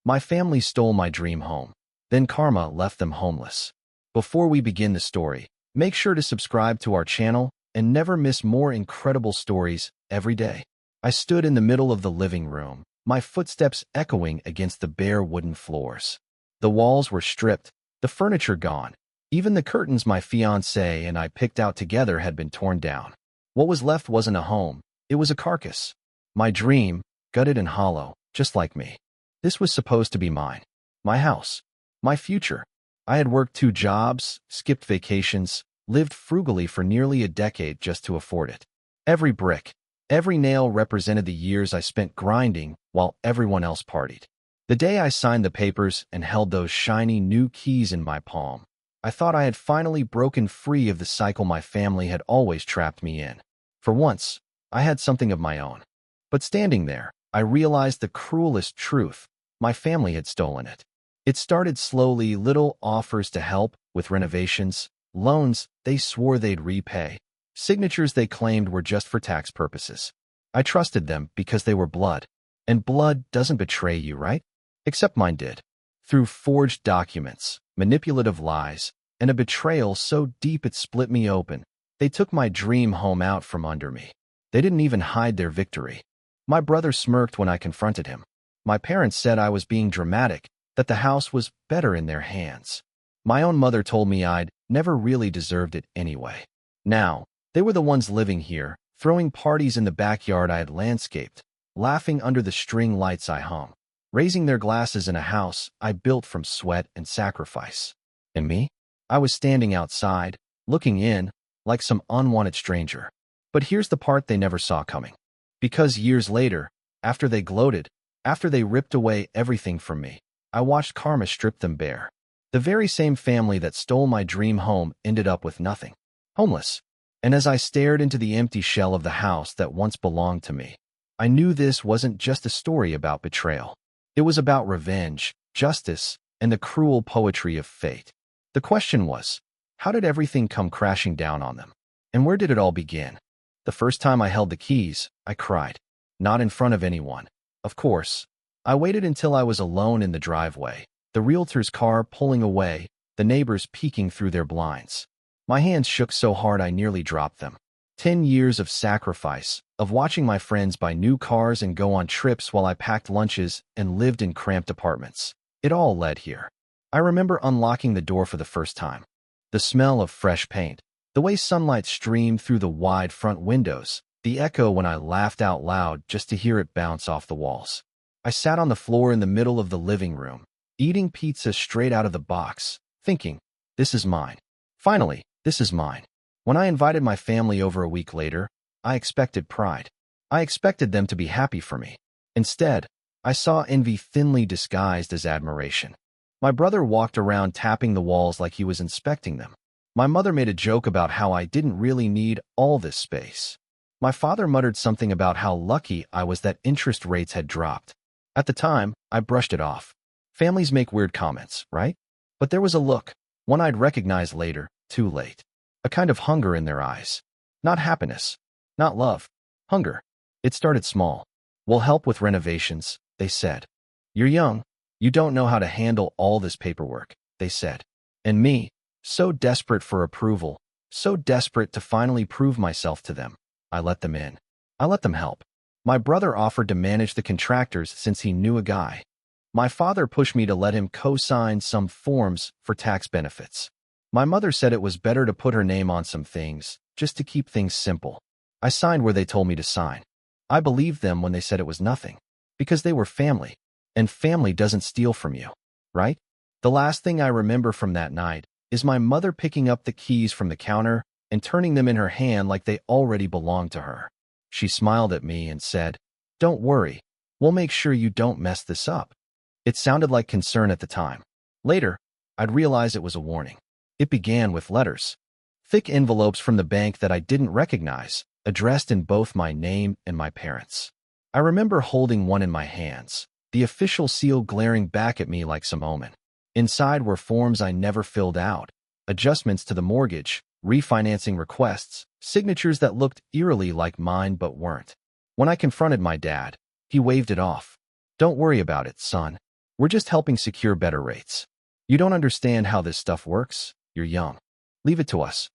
My family stole my dream home. Then karma left them homeless. Before we begin the story, make sure to subscribe to our channel and never miss more incredible stories every day. I stood in the middle of the living room, my footsteps echoing against the bare wooden floors. The walls were stripped, the furniture gone. Even the curtains my fiancée and I picked out together had been torn down. What was left wasn't a home, it was a carcass. My dream, gutted and hollow, just like me. This was supposed to be mine. My house. My future. I had worked 2 jobs, skipped vacations, lived frugally for nearly a decade just to afford it. Every brick, every nail represented the years I spent grinding while everyone else partied. The day I signed the papers and held those shiny new keys in my palm, I thought I had finally broken free of the cycle my family had always trapped me in. For once, I had something of my own. But standing there, I realized the cruelest truth. My family had stolen it. It started slowly, little offers to help with renovations, loans they swore they'd repay, signatures they claimed were just for tax purposes. I trusted them because they were blood. And blood doesn't betray you, right? Except mine did. Through forged documents, manipulative lies, and a betrayal so deep it split me open, they took my dream home out from under me. They didn't even hide their victory. My brother smirked when I confronted him. My parents said I was being dramatic, that the house was better in their hands. My own mother told me I'd never really deserved it anyway. Now, they were the ones living here, throwing parties in the backyard I had landscaped, laughing under the string lights I hung, raising their glasses in a house I built from sweat and sacrifice. And me? I was standing outside, looking in, like some unwanted stranger. But here's the part they never saw coming. Because years later, after they gloated, after they ripped away everything from me, I watched karma strip them bare. The very same family that stole my dream home ended up with nothing. Homeless. And as I stared into the empty shell of the house that once belonged to me, I knew this wasn't just a story about betrayal. It was about revenge, justice, and the cruel poetry of fate. The question was, how did everything come crashing down on them? And where did it all begin? The first time I held the keys, I cried. Not in front of anyone. Of course. I waited until I was alone in the driveway, the realtor's car pulling away, the neighbors peeking through their blinds. My hands shook so hard I nearly dropped them. 10 years of sacrifice, of watching my friends buy new cars and go on trips while I packed lunches and lived in cramped apartments. It all led here. I remember unlocking the door for the first time. The smell of fresh paint, the way sunlight streamed through the wide front windows, the echo when I laughed out loud just to hear it bounce off the walls. I sat on the floor in the middle of the living room, eating pizza straight out of the box, thinking, this is mine. Finally, this is mine. When I invited my family over a week later, I expected pride. I expected them to be happy for me. Instead, I saw envy thinly disguised as admiration. My brother walked around tapping the walls like he was inspecting them. My mother made a joke about how I didn't really need all this space. My father muttered something about how lucky I was that interest rates had dropped. At the time, I brushed it off. Families make weird comments, right? But there was a look, one I'd recognize later, too late. A kind of hunger in their eyes. Not happiness. Not love. Hunger. It started small. We'll help with renovations, they said. You're young. You don't know how to handle all this paperwork, they said. And me, so desperate for approval, so desperate to finally prove myself to them, I let them in. I let them help. My brother offered to manage the contractors since he knew a guy. My father pushed me to let him co-sign some forms for tax benefits. My mother said it was better to put her name on some things, just to keep things simple. I signed where they told me to sign. I believed them when they said it was nothing, because they were family, and family doesn't steal from you, right? The last thing I remember from that night is my mother picking up the keys from the counter and turning them in her hand like they already belonged to her. She smiled at me and said, "Don't worry, we'll make sure you don't mess this up." It sounded like concern at the time. Later, I'd realize it was a warning. It began with letters. Thick envelopes from the bank that I didn't recognize, addressed in both my name and my parents'. I remember holding one in my hands, the official seal glaring back at me like some omen. Inside were forms I never filled out, adjustments to the mortgage, refinancing requests, signatures that looked eerily like mine but weren't. When I confronted my dad, he waved it off. "Don't worry about it, son. We're just helping secure better rates. You don't understand how this stuff works. You're young. Leave it to us.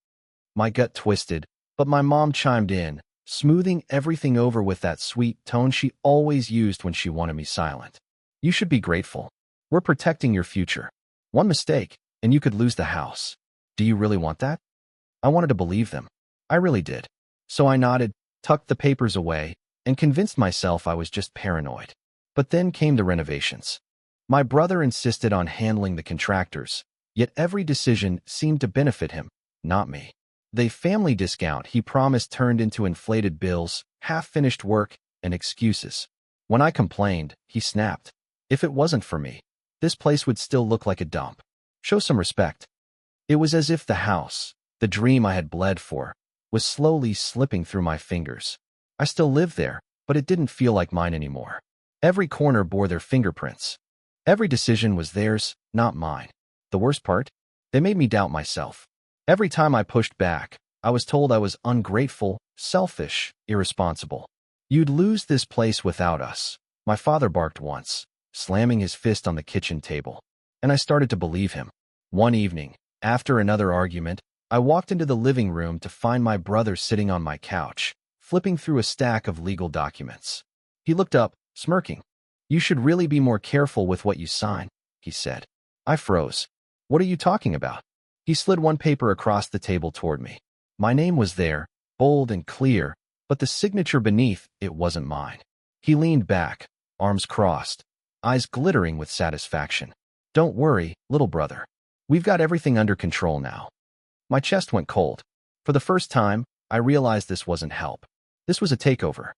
My gut twisted, but my mom chimed in, smoothing everything over with that sweet tone she always used when she wanted me silent. You should be grateful. We're protecting your future. One mistake, and you could lose the house. Do you really want that? I wanted to believe them. I really did. So I nodded, tucked the papers away, and convinced myself I was just paranoid. But then came the renovations. My brother insisted on handling the contractors, yet every decision seemed to benefit him, not me. The family discount he promised turned into inflated bills, half-finished work, and excuses. When I complained, he snapped. If it wasn't for me, this place would still look like a dump. Show some respect. It was as if the house, the dream I had bled for, was slowly slipping through my fingers. I still lived there, but it didn't feel like mine anymore. Every corner bore their fingerprints. Every decision was theirs, not mine. The worst part? They made me doubt myself. Every time I pushed back, I was told I was ungrateful, selfish, irresponsible. You'd lose this place without us, my father barked once, slamming his fist on the kitchen table. And I started to believe him. One evening, after another argument, I walked into the living room to find my brother sitting on my couch, flipping through a stack of legal documents. He looked up, smirking. You should really be more careful with what you sign, he said. I froze. What are you talking about? He slid one paper across the table toward me. My name was there, bold and clear, but the signature beneath it wasn't mine. He leaned back, arms crossed, eyes glittering with satisfaction. Don't worry, little brother. We've got everything under control now. My chest went cold. For the first time, I realized this wasn't help. This was a takeover.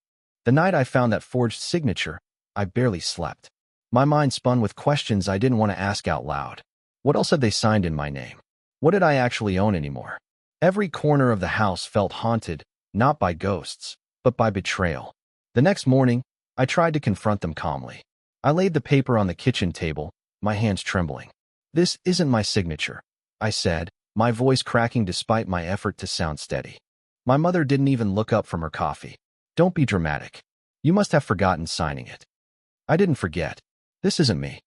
The night I found that forged signature, I barely slept. My mind spun with questions I didn't want to ask out loud. What else had they signed in my name? What did I actually own anymore? Every corner of the house felt haunted, not by ghosts, but by betrayal. The next morning, I tried to confront them calmly. I laid the paper on the kitchen table, my hands trembling. This isn't my signature, I said, my voice cracking despite my effort to sound steady. My mother didn't even look up from her coffee. Don't be dramatic. You must have forgotten signing it. I didn't forget. This isn't me.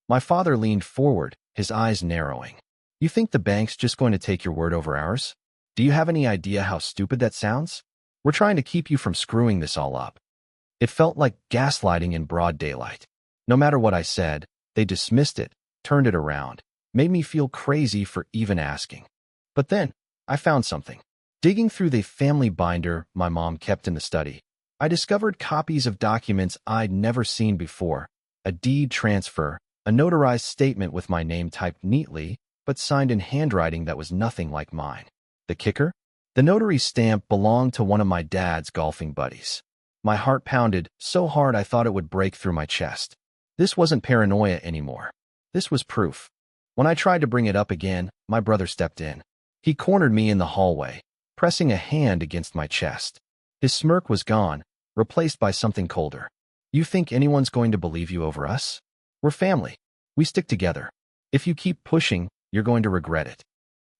My father leaned forward, his eyes narrowing. You think the bank's just going to take your word over ours? Do you have any idea how stupid that sounds? We're trying to keep you from screwing this all up. It felt like gaslighting in broad daylight. No matter what I said, they dismissed it, turned it around, made me feel crazy for even asking. But then, I found something. Digging through the family binder my mom kept in the study, I discovered copies of documents I'd never seen before, a deed transfer, a notarized statement with my name typed neatly, but signed in handwriting that was nothing like mine. The kicker? The notary's stamp belonged to one of my dad's golfing buddies. My heart pounded so hard I thought it would break through my chest. This wasn't paranoia anymore. This was proof. When I tried to bring it up again, my brother stepped in. He cornered me in the hallway, pressing a hand against my chest. His smirk was gone, replaced by something colder. You think anyone's going to believe you over us? We're family. We stick together. If you keep pushing, you're going to regret it.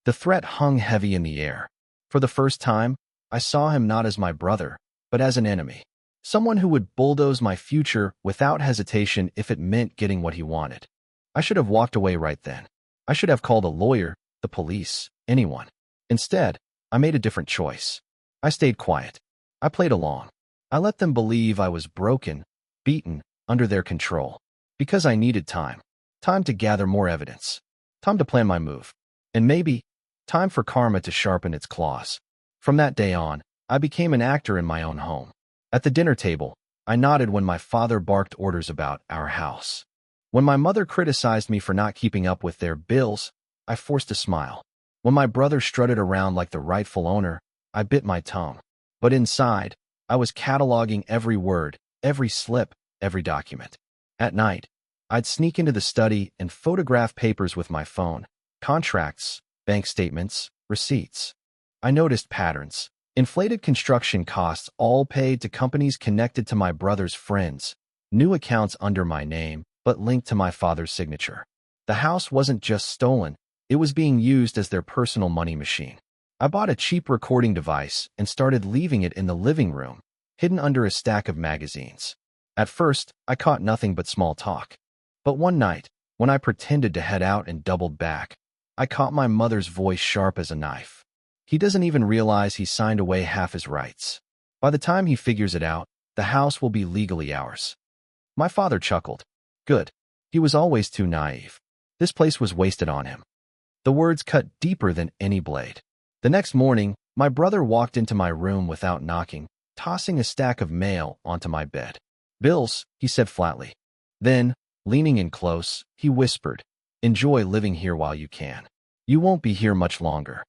The threat hung heavy in the air. For the first time, I saw him not as my brother, but as an enemy. Someone who would bulldoze my future without hesitation if it meant getting what he wanted. I should have walked away right then. I should have called a lawyer, the police, anyone. Instead, I made a different choice. I stayed quiet. I played along. I let them believe I was broken, beaten, under their control. Because I needed time. Time to gather more evidence. Time to plan my move. And maybe, time for karma to sharpen its claws. From that day on, I became an actor in my own home. At the dinner table, I nodded when my father barked orders about our house. When my mother criticized me for not keeping up with their bills, I forced a smile. When my brother strutted around like the rightful owner, I bit my tongue. But inside, I was cataloging every word, every slip, every document. At night, I'd sneak into the study and photograph papers with my phone, contracts, bank statements, receipts. I noticed patterns. Inflated construction costs all paid to companies connected to my brother's friends, new accounts under my name, but linked to my father's signature. The house wasn't just stolen, it was being used as their personal money machine. I bought a cheap recording device and started leaving it in the living room, hidden under a stack of magazines. At first, I caught nothing but small talk. But one night, when I pretended to head out and doubled back, I caught my mother's voice sharp as a knife. He doesn't even realize he signed away half his rights. By the time he figures it out, the house will be legally ours. My father chuckled. Good. He was always too naive. This place was wasted on him. The words cut deeper than any blade. The next morning, my brother walked into my room without knocking, tossing a stack of mail onto my bed. Bills, he said flatly. Then, leaning in close, he whispered, enjoy living here while you can. You won't be here much longer.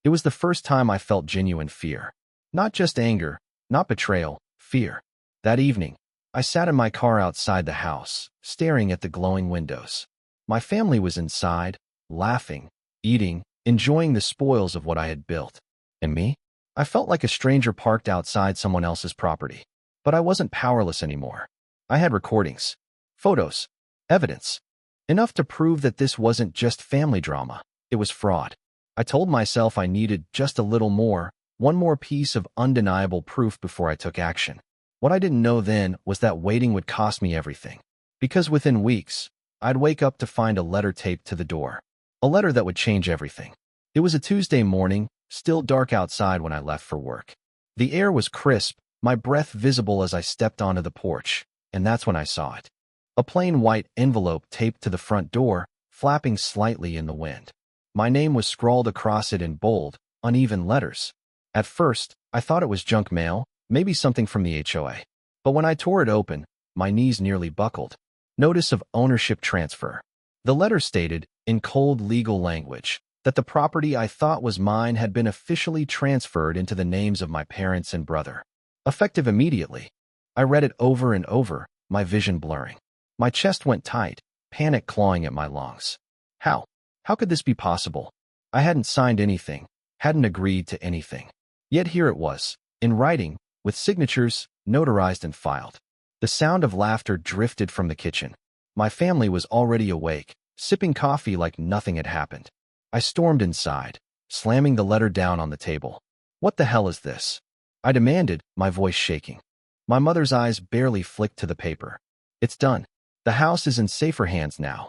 It was the first time I felt genuine fear. Not just anger, not betrayal, fear. That evening, I sat in my car outside the house, staring at the glowing windows. My family was inside, laughing, eating, enjoying the spoils of what I had built. And me? I felt like a stranger parked outside someone else's property. But I wasn't powerless anymore. I had recordings, photos, evidence. Enough to prove that this wasn't just family drama. It was fraud. I told myself I needed just a little more, one more piece of undeniable proof before I took action. What I didn't know then was that waiting would cost me everything. Because within weeks, I'd wake up to find a letter taped to the door. A letter that would change everything. It was a Tuesday morning, still dark outside when I left for work. The air was crisp, my breath visible as I stepped onto the porch, and that's when I saw it. A plain white envelope taped to the front door, flapping slightly in the wind. My name was scrawled across it in bold, uneven letters. At first, I thought it was junk mail, maybe something from the HOA. But when I tore it open, my knees nearly buckled. Notice of ownership transfer. The letter stated, in cold legal language, that the property I thought was mine had been officially transferred into the names of my parents and brother. Effective immediately. I read it over and over, my vision blurring. My chest went tight, panic clawing at my lungs. How? How could this be possible? I hadn't signed anything, hadn't agreed to anything. Yet here it was, in writing, with signatures, notarized and filed. The sound of laughter drifted from the kitchen. My family was already awake, sipping coffee like nothing had happened. I stormed inside, slamming the letter down on the table. What the hell is this? I demanded, my voice shaking. My mother's eyes barely flicked to the paper. It's done. The house is in safer hands now.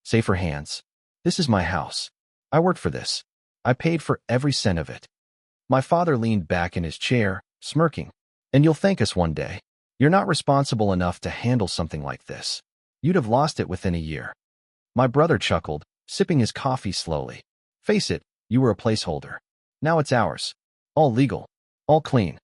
Safer hands. This is my house. I worked for this. I paid for every cent of it. My father leaned back in his chair, smirking. And you'll thank us one day. You're not responsible enough to handle something like this. You'd have lost it within a year. My brother chuckled, sipping his coffee slowly. Face it, you were a placeholder. Now it's ours. All legal. All clean.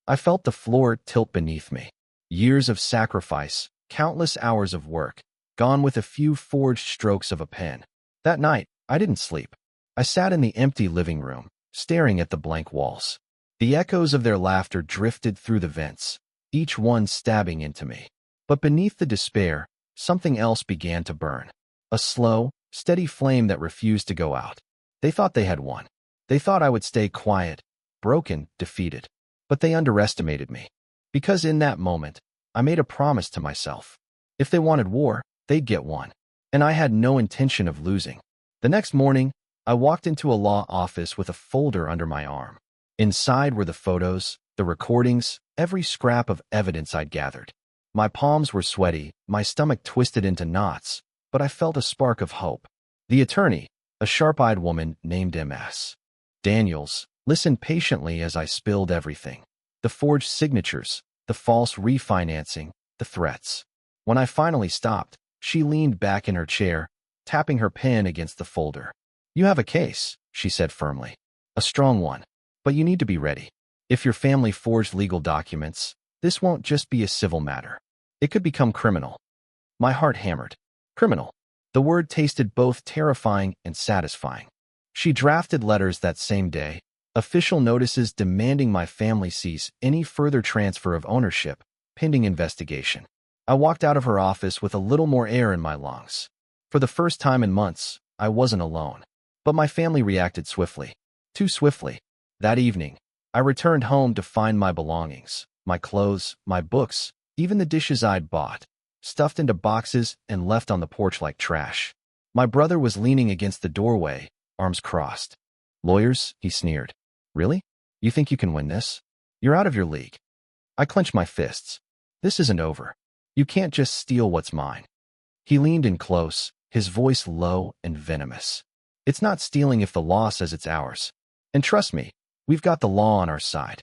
I felt the floor tilt beneath me. Years of sacrifice, countless hours of work, gone with a few forged strokes of a pen. That night, I didn't sleep. I sat in the empty living room, staring at the blank walls. The echoes of their laughter drifted through the vents, each one stabbing into me. But beneath the despair, something else began to burn. A slow, steady flame that refused to go out. They thought they had won. They thought I would stay quiet, broken, defeated. But they underestimated me. Because in that moment, I made a promise to myself. If they wanted war, they'd get one. And I had no intention of losing. The next morning, I walked into a law office with a folder under my arm. Inside were the photos, the recordings, every scrap of evidence I'd gathered. My palms were sweaty, my stomach twisted into knots, but I felt a spark of hope. The attorney, a sharp-eyed woman named Ms. Daniels, listened patiently as I spilled everything. The forged signatures, the false refinancing, the threats. When I finally stopped, she leaned back in her chair, tapping her pen against the folder. You have a case, she said firmly. A strong one. But you need to be ready. If your family forged legal documents, this won't just be a civil matter. It could become criminal. My heart hammered. Criminal. The word tasted both terrifying and satisfying. She drafted letters that same day, official notices demanding my family cease any further transfer of ownership, pending investigation. I walked out of her office with a little more air in my lungs. For the first time in months, I wasn't alone. But my family reacted swiftly. Too swiftly. That evening, I returned home to find my belongings, my clothes, my books, even the dishes I'd bought, stuffed into boxes and left on the porch like trash. My brother was leaning against the doorway, arms crossed. Lawyers, he sneered. Really? You think you can win this? You're out of your league. I clenched my fists. This isn't over. You can't just steal what's mine. He leaned in close, his voice low and venomous. "It's not stealing if the law says it's ours. And trust me, we've got the law on our side."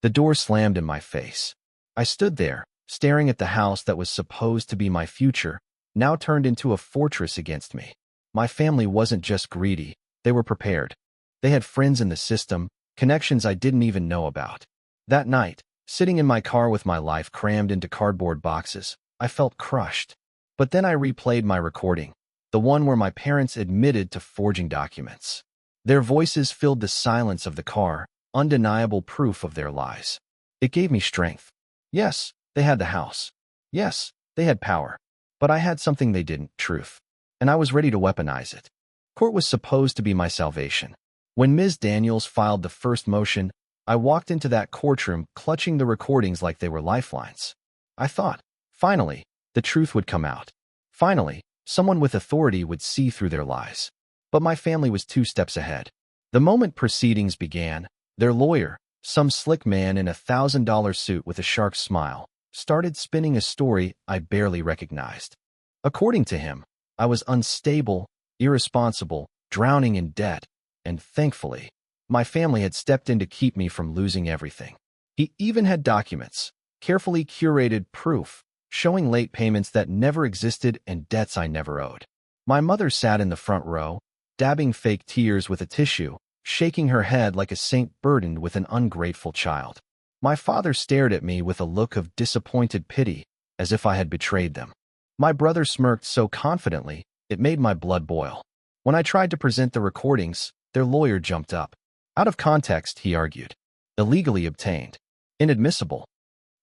The door slammed in my face. I stood there, staring at the house that was supposed to be my future, now turned into a fortress against me. My family wasn't just greedy, they were prepared. They had friends in the system, connections I didn't even know about. That night, sitting in my car with my life crammed into cardboard boxes, I felt crushed. But then I replayed my recording, the one where my parents admitted to forging documents. Their voices filled the silence of the car, undeniable proof of their lies. It gave me strength. Yes, they had the house. Yes, they had power. But I had something they didn't, truth. And I was ready to weaponize it. Court was supposed to be my salvation. When Ms. Daniels filed the first motion, I walked into that courtroom clutching the recordings like they were lifelines. I thought, finally, the truth would come out. Finally, someone with authority would see through their lies. But my family was 2 steps ahead. The moment proceedings began, their lawyer, some slick man in a $1,000 suit with a shark smile, started spinning a story I barely recognized. According to him, I was unstable, irresponsible, drowning in debt, and thankfully, my family had stepped in to keep me from losing everything. He even had documents, carefully curated proof, showing late payments that never existed and debts I never owed. My mother sat in the front row, dabbing fake tears with a tissue, shaking her head like a saint burdened with an ungrateful child. My father stared at me with a look of disappointed pity, as if I had betrayed them. My brother smirked so confidently, it made my blood boil. When I tried to present the recordings, their lawyer jumped up. Out of context, he argued. Illegally obtained. Inadmissible.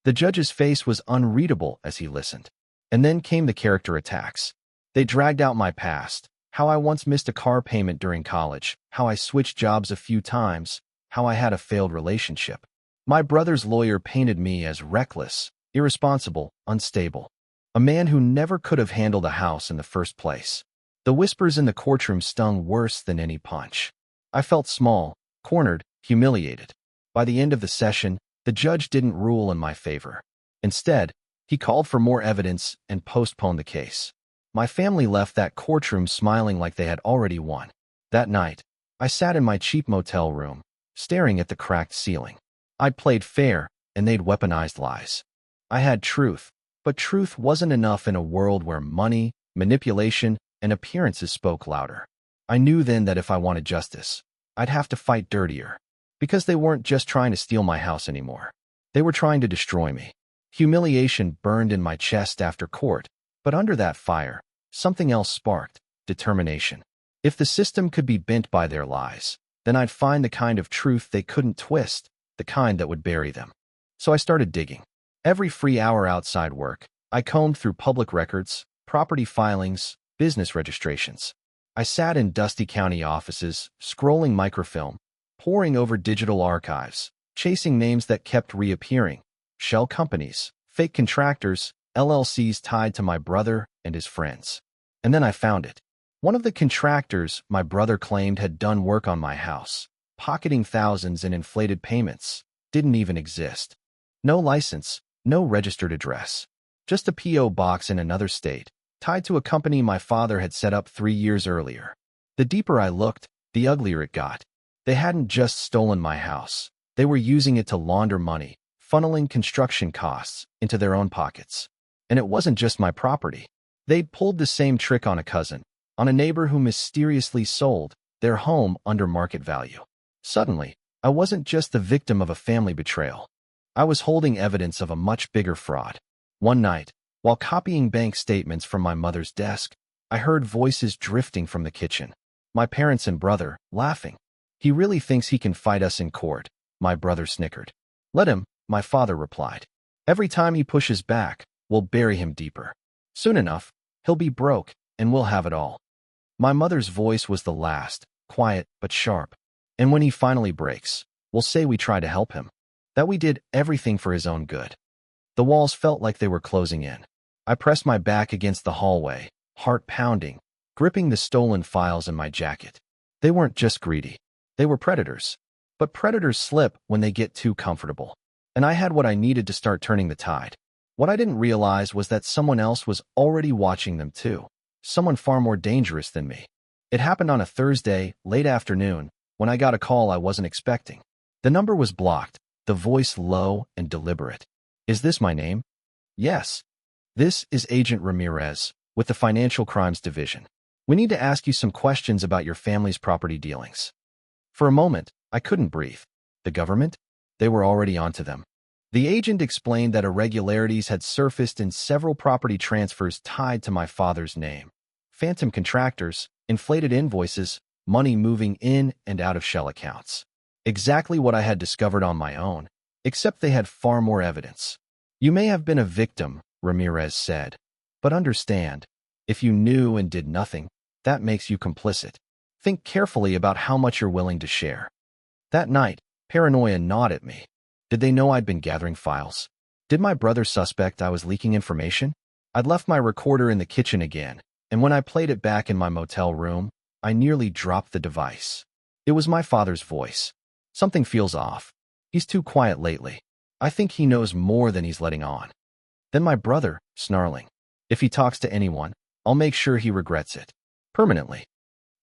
The judge's face was unreadable as he listened. And then came the character attacks. They dragged out my past, how I once missed a car payment during college, how I switched jobs a few times, how I had a failed relationship. My brother's lawyer painted me as reckless, irresponsible, unstable. A man who never could have handled a house in the first place. The whispers in the courtroom stung worse than any punch. I felt small, cornered, humiliated. By the end of the session, the judge didn't rule in my favor. Instead, he called for more evidence and postponed the case. My family left that courtroom smiling like they had already won. That night, I sat in my cheap motel room, staring at the cracked ceiling. I'd played fair, and they'd weaponized lies. I had truth, but truth wasn't enough in a world where money, manipulation, and appearances spoke louder. I knew then that if I wanted justice, I'd have to fight dirtier. Because they weren't just trying to steal my house anymore. They were trying to destroy me. Humiliation burned in my chest after court, but under that fire, something else sparked, determination. If the system could be bent by their lies, then I'd find the kind of truth they couldn't twist, the kind that would bury them. So I started digging. Every free hour outside work, I combed through public records, property filings, business registrations. I sat in dusty county offices, scrolling microfilm, poring over digital archives, chasing names that kept reappearing, shell companies, fake contractors, LLCs tied to my brother and his friends. And then I found it. One of the contractors my brother claimed had done work on my house, pocketing thousands in inflated payments, didn't even exist. No license, no registered address. Just a P.O. box in another state, tied to a company my father had set up 3 years earlier. The deeper I looked, the uglier it got. They hadn't just stolen my house. They were using it to launder money, funneling construction costs into their own pockets. And it wasn't just my property. They'd pulled the same trick on a cousin, on a neighbor who mysteriously sold their home under market value. Suddenly, I wasn't just the victim of a family betrayal. I was holding evidence of a much bigger fraud. One night, while copying bank statements from my mother's desk, I heard voices drifting from the kitchen. My parents and brother, laughing. "He really thinks he can fight us in court," my brother snickered. "Let him," my father replied. "Every time he pushes back, we'll bury him deeper. Soon enough, he'll be broke, and we'll have it all." My mother's voice was the last, quiet but sharp. "And when he finally breaks, we'll say we tried to help him. That we did everything for his own good." The walls felt like they were closing in. I pressed my back against the hallway, heart pounding, gripping the stolen files in my jacket. They weren't just greedy. They were predators. But predators slip when they get too comfortable. And I had what I needed to start turning the tide. What I didn't realize was that someone else was already watching them too. Someone far more dangerous than me. It happened on a Thursday, late afternoon, when I got a call I wasn't expecting. The number was blocked, the voice low and deliberate. Is this my name? Yes. This is Agent Ramirez, with the Financial Crimes Division. We need to ask you some questions about your family's property dealings. For a moment, I couldn't breathe. The government? They were already onto them. The agent explained that irregularities had surfaced in several property transfers tied to my father's name. Phantom contractors, inflated invoices, money moving in and out of shell accounts. Exactly what I had discovered on my own, except they had far more evidence. You may have been a victim, Ramirez said, but understand, if you knew and did nothing, that makes you complicit. Think carefully about how much you're willing to share. That night, paranoia gnawed at me. Did they know I'd been gathering files? Did my brother suspect I was leaking information? I'd left my recorder in the kitchen again, and when I played it back in my motel room, I nearly dropped the device. It was my father's voice. Something feels off. He's too quiet lately. I think he knows more than he's letting on. Then my brother, snarling. If he talks to anyone, I'll make sure he regrets it. Permanently.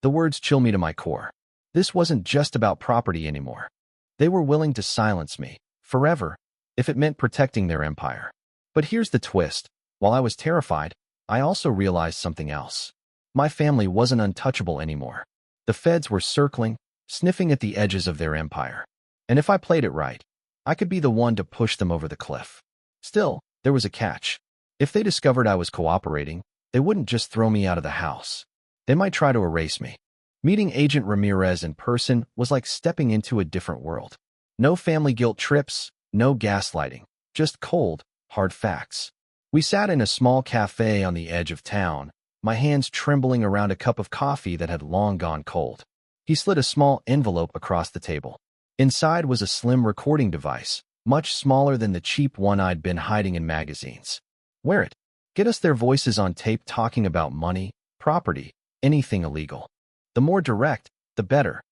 The words chill me to my core. This wasn't just about property anymore. They were willing to silence me, forever, if it meant protecting their empire. But here's the twist. While I was terrified, I also realized something else. My family wasn't untouchable anymore. The feds were circling, sniffing at the edges of their empire. And if I played it right, I could be the one to push them over the cliff. Still, there was a catch. If they discovered I was cooperating, they wouldn't just throw me out of the house. They might try to erase me. Meeting Agent Ramirez in person was like stepping into a different world. No family guilt trips, no gaslighting, just cold, hard facts. We sat in a small cafe on the edge of town, my hands trembling around a cup of coffee that had long gone cold. He slid a small envelope across the table. Inside was a slim recording device, much smaller than the cheap one I'd been hiding in magazines. Wear it. Get us their voices on tape talking about money, property, anything illegal. The more direct, the better.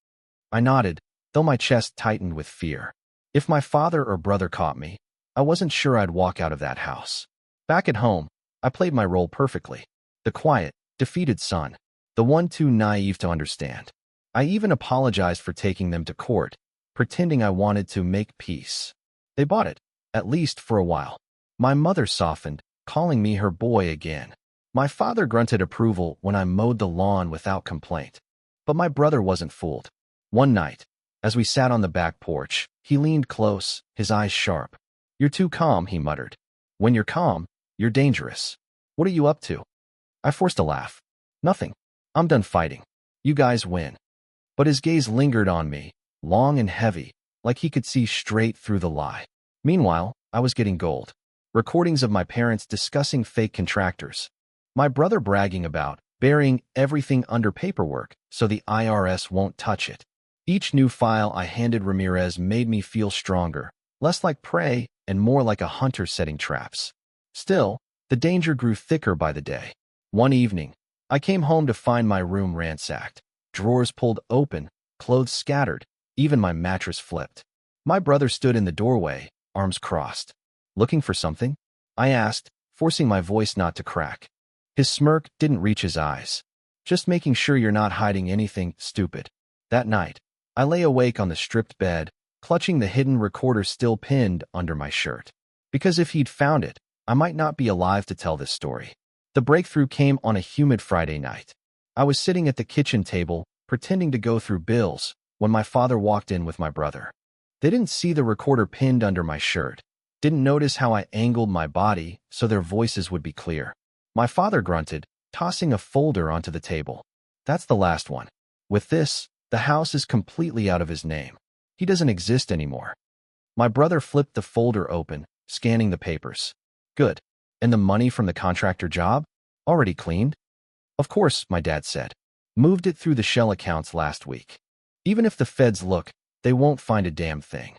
I nodded, though my chest tightened with fear. If my father or brother caught me, I wasn't sure I'd walk out of that house. Back at home, I played my role perfectly. The quiet, defeated son. The one too naive to understand. I even apologized for taking them to court, pretending I wanted to make peace. They bought it, at least for a while. My mother softened, calling me her boy again. My father grunted approval when I mowed the lawn without complaint. But my brother wasn't fooled. One night, as we sat on the back porch, he leaned close, his eyes sharp. "You're too calm," he muttered. "When you're calm, you're dangerous. What are you up to?" I forced a laugh. "Nothing. I'm done fighting. You guys win." But his gaze lingered on me, long and heavy, like he could see straight through the lie. Meanwhile, I was getting gold. Recordings of my parents discussing fake contractors. My brother bragging about burying everything under paperwork so the IRS won't touch it. Each new file I handed Ramirez made me feel stronger, less like prey and more like a hunter setting traps. Still, the danger grew thicker by the day. One evening, I came home to find my room ransacked, drawers pulled open, clothes scattered, even my mattress flipped. My brother stood in the doorway, arms crossed. "Looking for something?" I asked, forcing my voice not to crack. His smirk didn't reach his eyes. "Just making sure you're not hiding anything stupid." That night, I lay awake on the stripped bed, clutching the hidden recorder still pinned under my shirt. Because if he'd found it, I might not be alive to tell this story. The breakthrough came on a humid Friday night. I was sitting at the kitchen table, pretending to go through bills, when my father walked in with my brother. They didn't see the recorder pinned under my shirt, didn't notice how I angled my body so their voices would be clear. My father grunted, tossing a folder onto the table. "That's the last one. With this, the house is completely out of his name. He doesn't exist anymore." My brother flipped the folder open, scanning the papers. "Good. And the money from the contractor job? Already cleaned?" "Of course," my dad said. "Moved it through the shell accounts last week. Even if the feds look, they won't find a damn thing."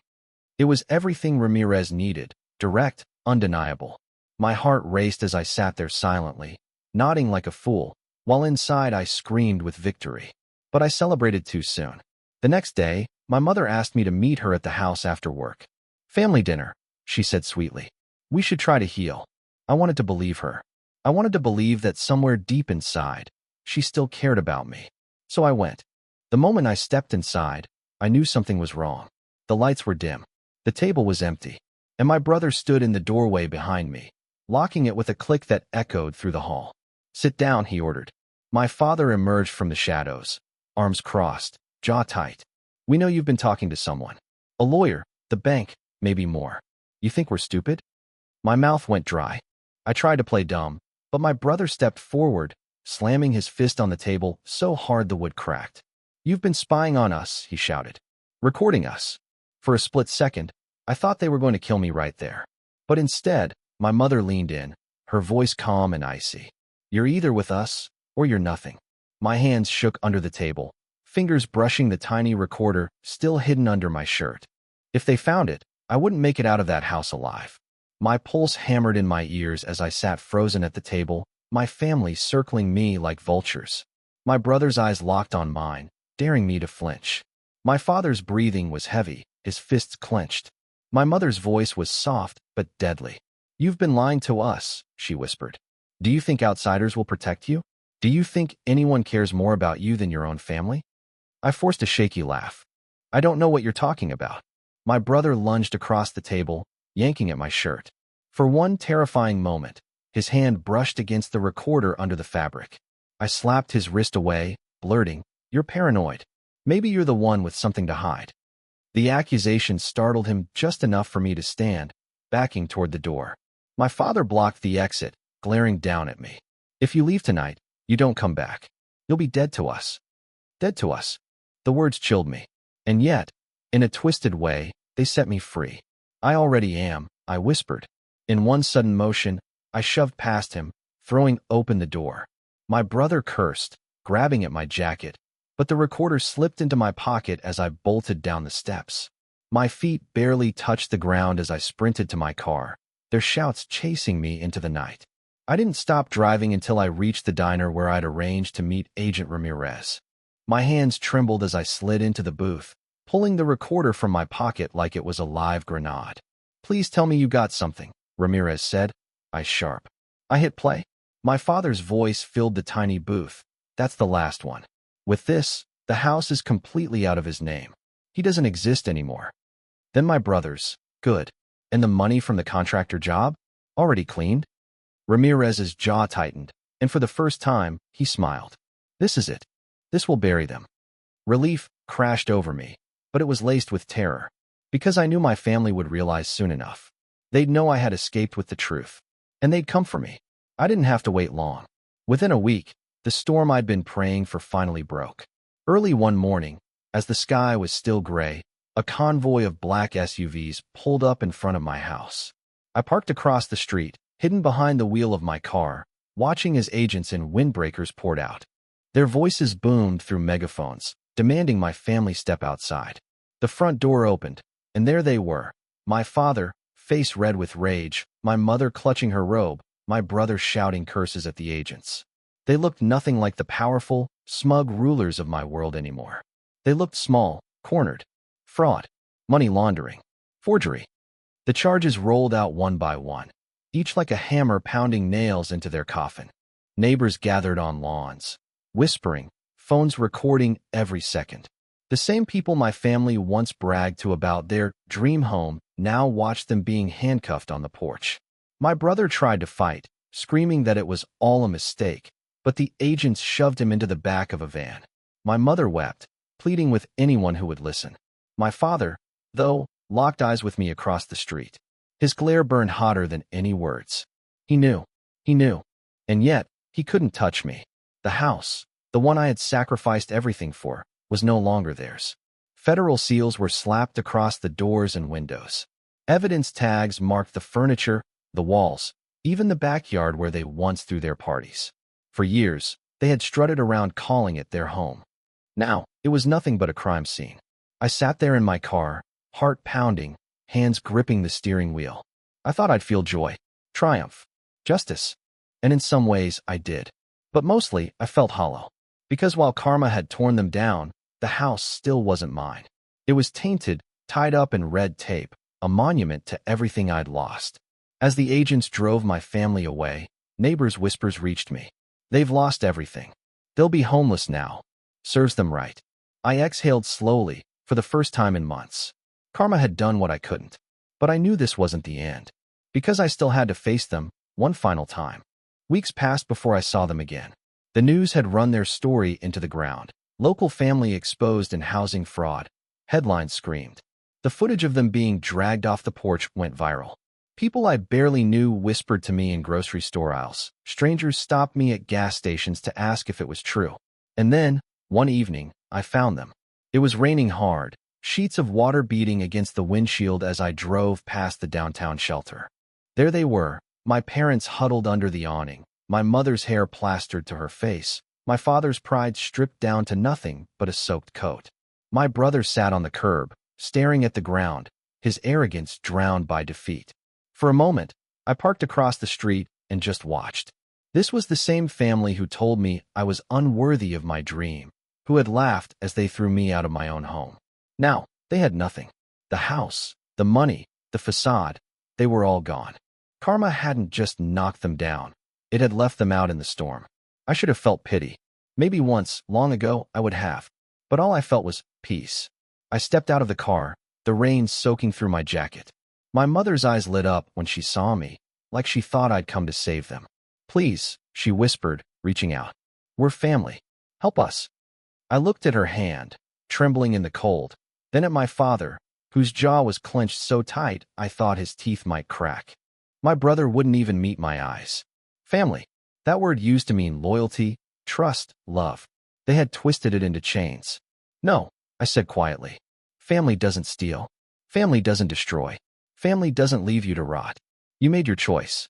It was everything Ramirez needed, direct, undeniable. My heart raced as I sat there silently, nodding like a fool, while inside I screamed with victory. But I celebrated too soon. The next day, my mother asked me to meet her at the house after work. "Family dinner," she said sweetly. "We should try to heal." I wanted to believe her. I wanted to believe that somewhere deep inside, she still cared about me. So I went. The moment I stepped inside, I knew something was wrong. The lights were dim. The table was empty. And my brother stood in the doorway behind me, locking it with a click that echoed through the hall. "Sit down," he ordered. My father emerged from the shadows, arms crossed, jaw tight. "We know you've been talking to someone. A lawyer, the bank, maybe more. You think we're stupid?" My mouth went dry. I tried to play dumb, but my brother stepped forward, slamming his fist on the table so hard the wood cracked. "You've been spying on us," he shouted. "Recording us." For a split second, I thought they were going to kill me right there. But instead, my mother leaned in, her voice calm and icy. "You're either with us, or you're nothing." My hands shook under the table, fingers brushing the tiny recorder still hidden under my shirt. If they found it, I wouldn't make it out of that house alive. My pulse hammered in my ears as I sat frozen at the table, my family circling me like vultures. My brother's eyes locked on mine, daring me to flinch. My father's breathing was heavy, his fists clenched. My mother's voice was soft but deadly. "You've been lying to us," she whispered. "Do you think outsiders will protect you? Do you think anyone cares more about you than your own family?" I forced a shaky laugh. "I don't know what you're talking about." My brother lunged across the table, yanking at my shirt. For one terrifying moment, his hand brushed against the recorder under the fabric. I slapped his wrist away, blurting, "You're paranoid. Maybe you're the one with something to hide." The accusation startled him just enough for me to stand, backing toward the door. My father blocked the exit, glaring down at me. "If you leave tonight, you don't come back. You'll be dead to us." Dead to us. The words chilled me. And yet, in a twisted way, they set me free. "I already am," I whispered. In one sudden motion, I shoved past him, throwing open the door. My brother cursed, grabbing at my jacket, but the recorder slipped into my pocket as I bolted down the steps. My feet barely touched the ground as I sprinted to my car, their shouts chasing me into the night. I didn't stop driving until I reached the diner where I'd arranged to meet Agent Ramirez. My hands trembled as I slid into the booth, pulling the recorder from my pocket like it was a live grenade. "Please tell me you got something," Ramirez said, eyes sharp. I hit play. My father's voice filled the tiny booth. "That's the last one. With this, the house is completely out of his name. He doesn't exist anymore." Then my brother's, "Good. And the money from the contractor job? Already cleaned?" Ramirez's jaw tightened, and for the first time, he smiled. "This is it. This will bury them." Relief crashed over me, but it was laced with terror, because I knew my family would realize soon enough. They'd know I had escaped with the truth, and they'd come for me. I didn't have to wait long. Within a week, the storm I'd been praying for finally broke. Early one morning, as the sky was still gray, a convoy of black SUVs pulled up in front of my house. I parked across the street, hidden behind the wheel of my car, watching as agents in windbreakers poured out. Their voices boomed through megaphones, demanding my family step outside. The front door opened, and there they were, my father, face red with rage, my mother clutching her robe, my brother shouting curses at the agents. They looked nothing like the powerful, smug rulers of my world anymore. They looked small, cornered. Fraud, money laundering, forgery. The charges rolled out one by one, each like a hammer pounding nails into their coffin. Neighbors gathered on lawns, whispering, phones recording every second. The same people my family once bragged to about their dream home now watched them being handcuffed on the porch. My brother tried to fight, screaming that it was all a mistake, but the agents shoved him into the back of a van. My mother wept, pleading with anyone who would listen. My father, though, locked eyes with me across the street. His glare burned hotter than any words. He knew. And yet, he couldn't touch me. The house, the one I had sacrificed everything for, was no longer theirs. Federal seals were slapped across the doors and windows. Evidence tags marked the furniture, the walls, even the backyard where they once threw their parties. For years, they had strutted around calling it their home. Now, it was nothing but a crime scene. I sat there in my car, heart pounding, hands gripping the steering wheel. I thought I'd feel joy, triumph, justice. And in some ways, I did. But mostly, I felt hollow. Because while karma had torn them down, the house still wasn't mine. It was tainted, tied up in red tape, a monument to everything I'd lost. As the agents drove my family away, neighbors' whispers reached me. They've lost everything. They'll be homeless now. Serves them right. I exhaled slowly, for the first time in months. Karma had done what I couldn't. But I knew this wasn't the end. Because I still had to face them, one final time. Weeks passed before I saw them again. The news had run their story into the ground. Local family exposed in housing fraud. Headlines screamed. The footage of them being dragged off the porch went viral. People I barely knew whispered to me in grocery store aisles. Strangers stopped me at gas stations to ask if it was true. And then, one evening, I found them. It was raining hard, sheets of water beating against the windshield as I drove past the downtown shelter. There they were, my parents huddled under the awning, my mother's hair plastered to her face, my father's pride stripped down to nothing but a soaked coat. My brother sat on the curb, staring at the ground, his arrogance drowned by defeat. For a moment, I parked across the street and just watched. This was the same family who told me I was unworthy of my dream, who had laughed as they threw me out of my own home. Now, they had nothing. The house, the money, the facade, they were all gone. Karma hadn't just knocked them down. It had left them out in the storm. I should have felt pity. Maybe once, long ago, I would have. But all I felt was peace. I stepped out of the car, the rain soaking through my jacket. My mother's eyes lit up when she saw me, like she thought I'd come to save them. Please, she whispered, reaching out. We're family. Help us. I looked at her hand, trembling in the cold, then at my father, whose jaw was clenched so tight I thought his teeth might crack. My brother wouldn't even meet my eyes. Family. That word used to mean loyalty, trust, love. They had twisted it into chains. No, I said quietly. Family doesn't steal. Family doesn't destroy. Family doesn't leave you to rot. You made your choice.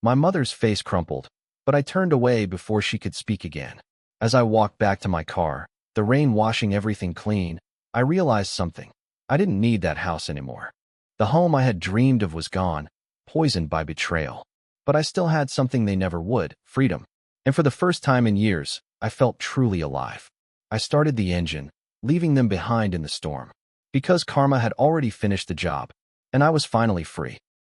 My mother's face crumpled, but I turned away before she could speak again. As I walked back to my car, the rain washing everything clean, I realized something. I didn't need that house anymore. The home I had dreamed of was gone, poisoned by betrayal. But I still had something they never would, freedom. And for the first time in years, I felt truly alive. I started the engine, leaving them behind in the storm. Because karma had already finished the job, and I was finally free.